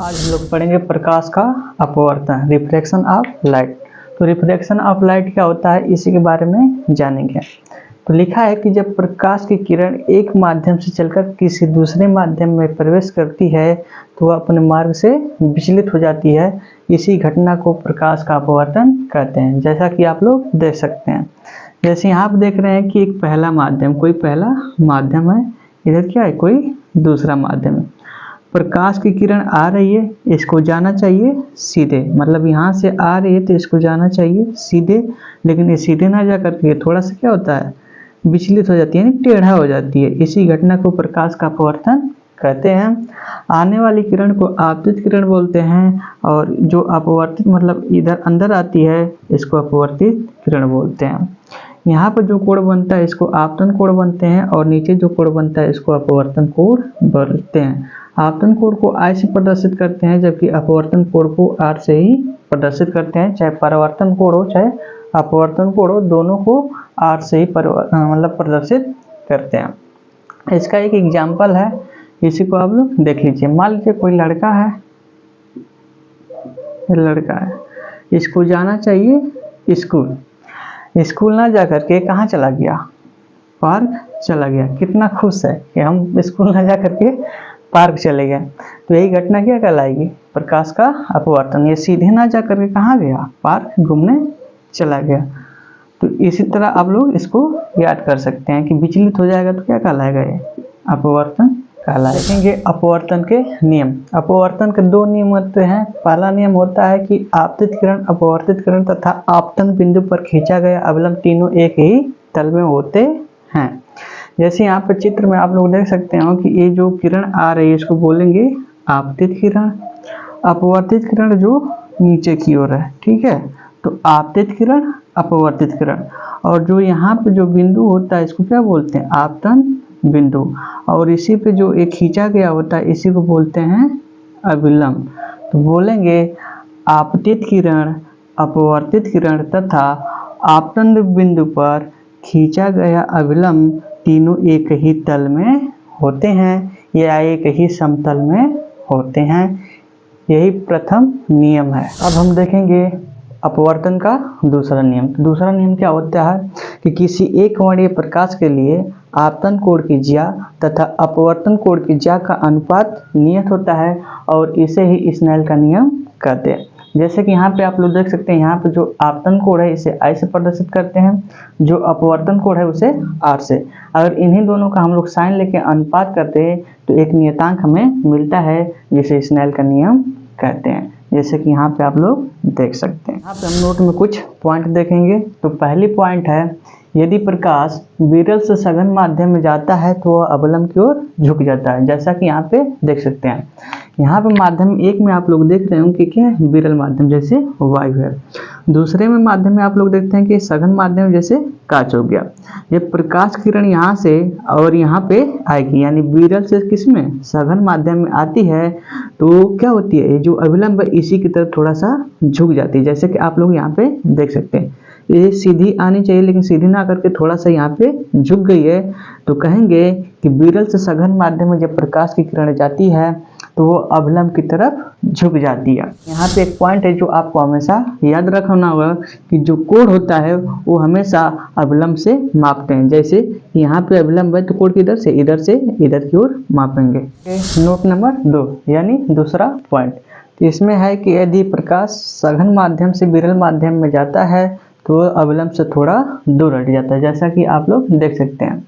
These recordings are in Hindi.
आज हम लोग पढ़ेंगे प्रकाश का अपवर्तन, रिफ्लेक्शन ऑफ लाइट। तो रिफ्लेक्शन ऑफ लाइट क्या होता है, इसी के बारे में जानेंगे। तो लिखा है कि जब प्रकाश की किरण एक माध्यम से चलकर किसी दूसरे माध्यम में प्रवेश करती है तो वह अपने मार्ग से विचलित हो जाती है। इसी घटना को प्रकाश का अपवर्तन कहते हैं, जैसा कि आप लोग देख सकते हैं। जैसे यहाँ आप देख रहे हैं कि एक पहला माध्यम, कोई पहला माध्यम है, इधर क्या है, कोई दूसरा माध्यम है। प्रकाश की किरण आ रही है, इसको जाना चाहिए सीधे, मतलब यहाँ से आ रही है तो इसको जाना चाहिए सीधे, लेकिन ये सीधे ना जा करके थोड़ा सा क्या होता है, विचलित हो जाती है, यानी टेढ़ा हो जाती है। इसी घटना को प्रकाश का अपवर्तन कहते हैं। आने वाली किरण को आपतित किरण बोलते हैं, और जो अपवर्तित मतलब इधर अंदर आती है, इसको अपवर्तित किरण बोलते हैं। यहाँ पर जो कोण बनता है इसको आपतन कोण बनते हैं, और नीचे जो कोण बनता है इसको अपवर्तन कोण बोलते हैं। आपतन कोण को I से प्रदर्शित करते हैं, जबकि अपवर्तन कोण को R से ही प्रदर्शित करते हैं। चाहे परावर्तन कोण हो चाहे अपवर्तन कोण हो, दोनों को R से ही मतलब प्रदर्शित करते हैं। इसका एक एग्जाम्पल है, इसी को आप लोग देख लीजिए। मान लीजिए कोई लड़का है, इसको जाना चाहिए स्कूल, स्कूल ना जा करके कहाँ चला गया, पार्क चला गया। कितना खुश है कि हम स्कूल ना जा करके पार्क चले गए। तो यही घटना क्या कहलाएगी, प्रकाश का अपवर्तन। ये सीधे ना जा करके कहाँ गया, पार्क घूमने चला गया। तो इसी तरह आप लोग इसको याद कर सकते हैं कि विचलित हो जाएगा तो क्या कहलाएगा, ये अपवर्तन कहलाएगा। देखेंगे अपवर्तन के नियम। अपवर्तन के दो नियम होते हैं। पहला नियम होता है कि आपतित किरण, अपवर्तित किरण तथा आपतन बिंदु पर खींचा गया अवलंब तीनों एक ही तल में होते हैं। जैसे यहाँ पर चित्र में आप लोग देख सकते हो कि ये जो किरण आ रही है इसको बोलेंगे आपतित किरण। अपवर्तित किरण जो नीचे की ओर है, ठीक है, तो आपतित किरण, अपवर्तित किरण। और जो यहाँ पे जो बिंदु होता है इसको क्या बोलते हैं, आपतन बिंदु। और इसी पे जो एक खींचा गया होता है इसी को बोलते हैं अविलंब। तो बोलेंगे आपतित किरण, अपवर्तित किरण तथा आपतन बिंदु पर खींचा गया अविलंब तीनों एक ही तल में होते हैं या एक ही समतल में होते हैं। यही प्रथम नियम है। अब हम देखेंगे अपवर्तन का दूसरा नियम। तो दूसरा नियम क्या होता है कि किसी एक वर्णीय प्रकाश के लिए आपतन कोण की ज्या तथा अपवर्तन कोण की ज्या का अनुपात नियत होता है, और इसे ही स्नेल का नियम कहते हैं। जैसे कि यहाँ पे आप लोग देख सकते हैं, यहाँ पे जो आपतन कोण है इसे I से प्रदर्शित करते हैं, जो अपवर्तन कोण है उसे R से। अगर इन्हीं दोनों का हम लोग साइन लेके अनुपात करते हैं तो एक नियतांक हमें मिलता है, जिसे स्नेल का नियम कहते हैं। जैसे कि यहाँ पे आप लोग देख सकते हैं। यहाँ पे हम नोट में कुछ पॉइंट देखेंगे। तो पहली पॉइंट है, यदि प्रकाश विरल से सघन माध्यम में जाता है तो वह अवलंब की ओर झुक जाता है। जैसा कि यहाँ पे देख सकते हैं, यहाँ पे माध्यम एक में आप लोग देख रहे हो कि क्या है, विरल माध्यम जैसे वायु है। दूसरे में माध्यम में आप लोग देखते हैं कि सघन माध्यम जैसे कांच हो गया। ये प्रकाश किरण यहाँ से और यहाँ पे आएगी, यानी विरल से किस में, सघन माध्यम में आती है, तो क्या होती है, ये जो अविलंब है इसी की तरफ थोड़ा सा झुक जाती है। जैसे कि आप लोग यहाँ पे देख सकते हैं, ये सीधी आनी चाहिए लेकिन सीधी ना करके थोड़ा सा यहाँ पे झुक गई है। तो कहेंगे कि विरल से सघन माध्यम में जब प्रकाश की किरण जाती है तो वो अवलंब की तरफ झुक जाती है। यहाँ पे एक पॉइंट है जो आपको हमेशा याद रखना होगा कि जो कोण होता है वो हमेशा अवलंब से मापते हैं। जैसे यहाँ पे अवलंब है तो कोण किधर से इधर की ओर मापेंगे। नोट नंबर 2 यानी दूसरा पॉइंट, तो इसमें है कि यदि प्रकाश सघन माध्यम से विरल माध्यम में जाता है तो अवलंब से थोड़ा दूर हट जाता है। जैसा कि आप लोग देख सकते हैं,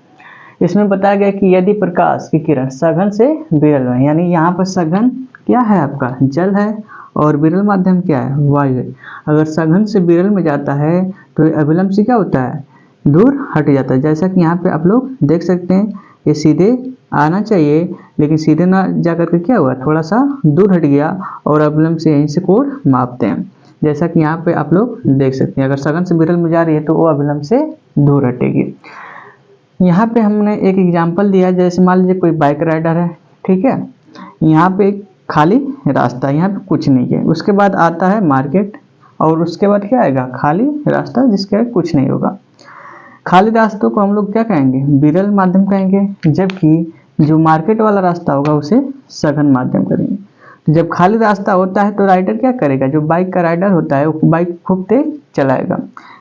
इसमें बताया गया कि यदि प्रकाश की किरण सघन से विरल में, यानी यहाँ पर सघन क्या है आपका, जल है, और विरल माध्यम क्या है, वायु है। अगर सघन से विरल में जाता है तो अविलंब से क्या होता है, दूर हट जाता है। जैसा कि यहाँ पे आप लोग देख सकते हैं, ये सीधे आना चाहिए लेकिन सीधे ना जा करके क्या हुआ, थोड़ा सा दूर हट गया, और अविलंब से यहीं से कोण मापते हैं। जैसा कि यहाँ पे आप लोग देख सकते हैं, अगर सघन से विरल में जा रही है तो वो अविलंब से दूर हटेगी। यहाँ पे हमने एक एग्जाम्पल दिया, जैसे मान लीजिए कोई बाइक राइडर है, ठीक है, यहाँ पे एक खाली रास्ता, यहाँ पे कुछ नहीं है। उसके बाद आता है मार्केट, और उसके बाद क्या आएगा, खाली रास्ता जिसके कुछ नहीं होगा। खाली रास्तों को हम लोग क्या कहेंगे, विरल माध्यम कहेंगे, जबकि जो मार्केट वाला रास्ता होगा उसे सघन माध्यम करेंगे। तो जब खाली रास्ता होता है तो राइडर क्या करेगा, जो बाइक का राइडर होता है वो बाइक खूब तेज चलाएगा।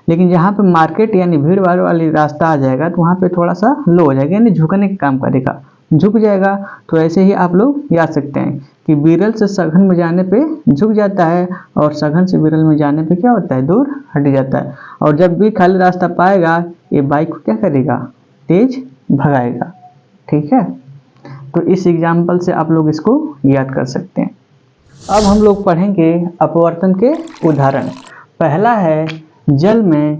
लेकिन जहाँ पे मार्केट यानी भीड़ भाड़ वाली रास्ता आ जाएगा तो वहाँ पे थोड़ा सा लो हो जाएगा, यानी झुकने का काम करेगा, झुक जाएगा। तो ऐसे ही आप लोग याद सकते हैं कि विरल से सघन में जाने पे झुक जाता है और सघन से विरल में जाने पे क्या होता है, दूर हट जाता है। और जब भी खाली रास्ता पाएगा ये बाइक को क्या करेगा, तेज भगाएगा। ठीक है, तो इस एग्जाम्पल से आप लोग इसको याद कर सकते हैं। अब हम लोग पढ़ेंगे अपवर्तन के उदाहरण। पहला है जल में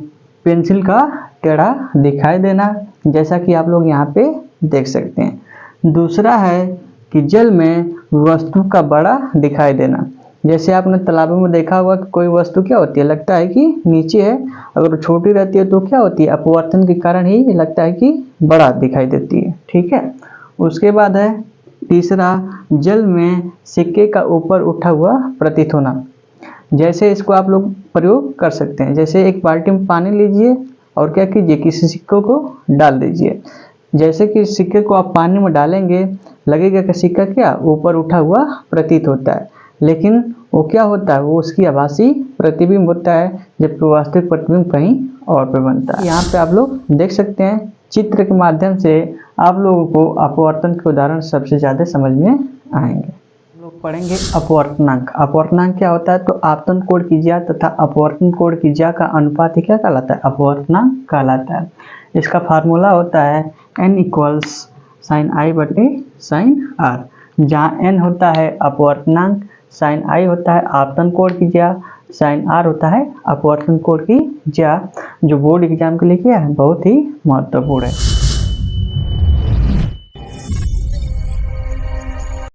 पेंसिल का टेढ़ा दिखाई देना, जैसा कि आप लोग यहाँ पे देख सकते हैं। दूसरा है कि जल में वस्तु का बड़ा दिखाई देना, जैसे आपने तालाबों में देखा होगा कि कोई वस्तु क्या होती है, लगता है कि नीचे है, अगर छोटी रहती है तो क्या होती है, अपवर्तन के कारण ही लगता है कि बड़ा दिखाई देती है। ठीक है, उसके बाद है तीसरा जल में सिक्के का ऊपर उठा हुआ प्रतीत होना। जैसे इसको आप लोग प्रयोग कर सकते हैं, जैसे एक बाल्टी में पानी लीजिए और क्या कीजिए, किसी सिक्कों को डाल दीजिए। जैसे कि सिक्के को आप पानी में डालेंगे लगेगा कि सिक्का क्या ऊपर उठा हुआ प्रतीत होता है, लेकिन वो क्या होता है, वो उसकी आभासी प्रतिबिंब होता है, जबकि वास्तविक प्रतिबिंब कहीं और पे बनता है। यहाँ पे आप लोग देख सकते हैं चित्र के माध्यम से आप लोगों को अपवर्तन के उदाहरण सबसे ज़्यादा समझ में आएंगे। हम लोग पढ़ेंगे अपवर्तनांक। अपवर्तनांक क्या होता है, तो आपतन कोण की ज्या तथा अपवर्तन कोण की ज्या का अनुपात ही क्या कहलाता है, अपवर्तनांक कहलाता है। इसका फार्मूला होता है n इक्वल्स साइन आई बटे साइन आर, जहाँ n होता है अपवर्तनांक, साइन आई होता है आपतन कोण की ज्या, साइन आर होता है अपवर्तन कोण की ज्या, जो बोर्ड एग्जाम के लिए क्या है बहुत ही महत्वपूर्ण है।